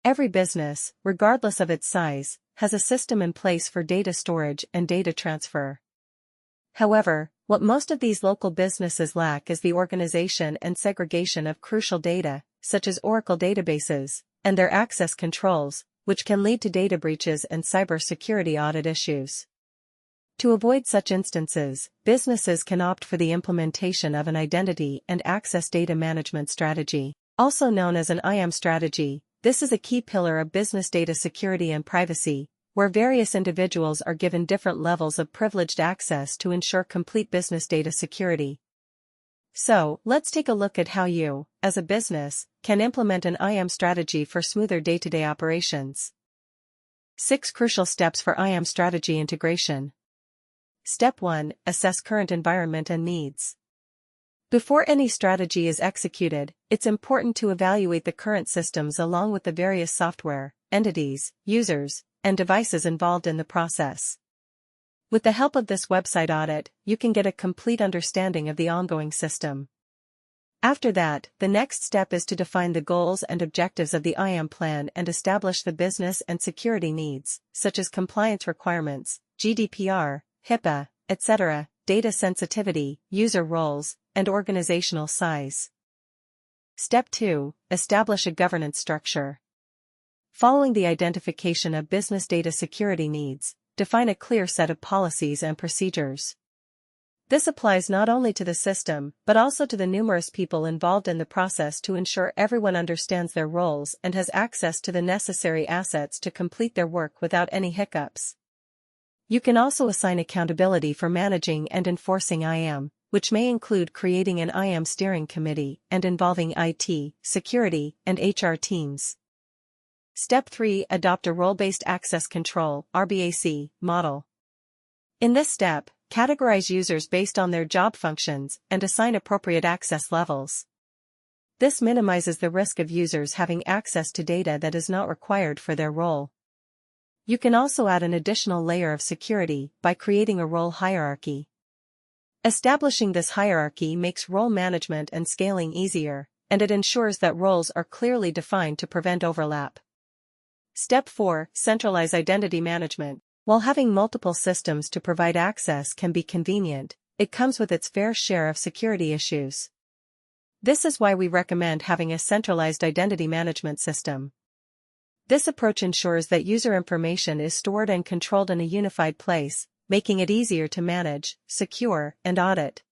Every business, regardless of its size, has a system in place for data storage and data transfer. However, what most of these local businesses lack is the organization and segregation of crucial data, such as Oracle databases, and their access controls, which can lead to data breaches and cybersecurity audit issues. To avoid such instances, businesses can opt for the implementation of an identity and access data management strategy, also known as an IAM strategy. This is a key pillar of business data security and privacy, where various individuals are given different levels of privileged access to ensure complete business data security. So, let's take a look at how you, as a business, can implement an IAM strategy for smoother day-to-day operations. 6 crucial steps for IAM strategy integration. Step 1. Assess current environment and needs. Before any strategy is executed, it's important to evaluate the current systems along with the various software, entities, users, and devices involved in the process. With the help of this website audit, you can get a complete understanding of the ongoing system. After that, the next step is to define the goals and objectives of the IAM plan and establish the business and security needs, such as compliance requirements, GDPR, HIPAA, etc., data sensitivity, user roles, and organizational size. Step 2. Establish a governance structure. Following the identification of business data security needs, define a clear set of policies and procedures. This applies not only to the system, but also to the numerous people involved in the process to ensure everyone understands their roles and has access to the necessary assets to complete their work without any hiccups. You can also assign accountability for managing and enforcing IAM, which may include creating an IAM steering committee and involving IT, security, and HR teams. Step 3. Adopt a role-based access control (RBAC) model. In this step, categorize users based on their job functions and assign appropriate access levels. This minimizes the risk of users having access to data that is not required for their role. You can also add an additional layer of security by creating a role hierarchy. Establishing this hierarchy makes role management and scaling easier, and it ensures that roles are clearly defined to prevent overlap. Step 4. Centralize identity management. While having multiple systems to provide access can be convenient, it comes with its fair share of security issues. This is why we recommend having a centralized identity management system. This approach ensures that user information is stored and controlled in a unified place, making it easier to manage, secure, and audit.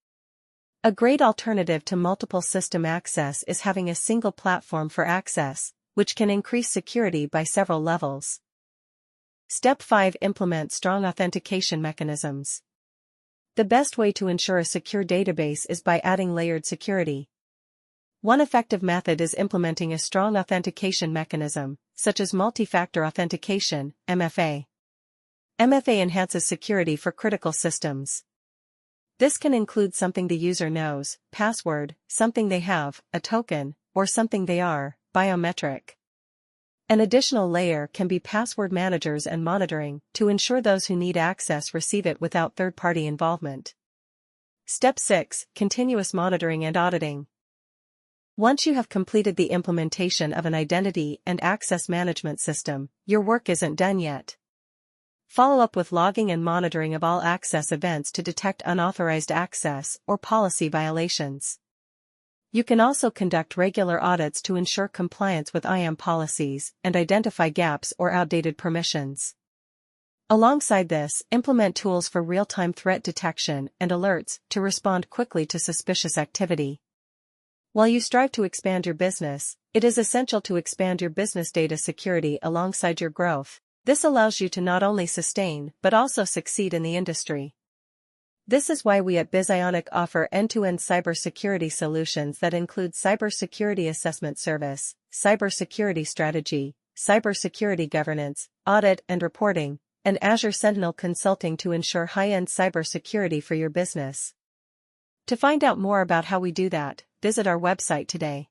A great alternative to multiple system access is having a single platform for access, which can increase security by several levels. Step 5. Implement strong authentication mechanisms. The best way to ensure a secure database is by adding layered security. One effective method is implementing a strong authentication mechanism, such as multi-factor authentication, MFA. MFA enhances security for critical systems. This can include something the user knows, password, something they have, a token, or something they are, biometric. An additional layer can be password managers and monitoring to ensure those who need access receive it without third-party involvement. Step 6. Continuous monitoring and auditing. Once you have completed the implementation of an identity and access management system, your work isn't done yet. Follow up with logging and monitoring of all access events to detect unauthorized access or policy violations. You can also conduct regular audits to ensure compliance with IAM policies and identify gaps or outdated permissions. Alongside this, implement tools for real-time threat detection and alerts to respond quickly to suspicious activity. While you strive to expand your business, it is essential to expand your business data security alongside your growth. This allows you to not only sustain but also succeed in the industry. This is why we at Bizionic offer end-to-end cybersecurity solutions that include cybersecurity assessment service, cybersecurity strategy, cybersecurity governance, audit and reporting, and Azure Sentinel consulting to ensure high-end cybersecurity for your business. To find out more about how we do that, visit our website today.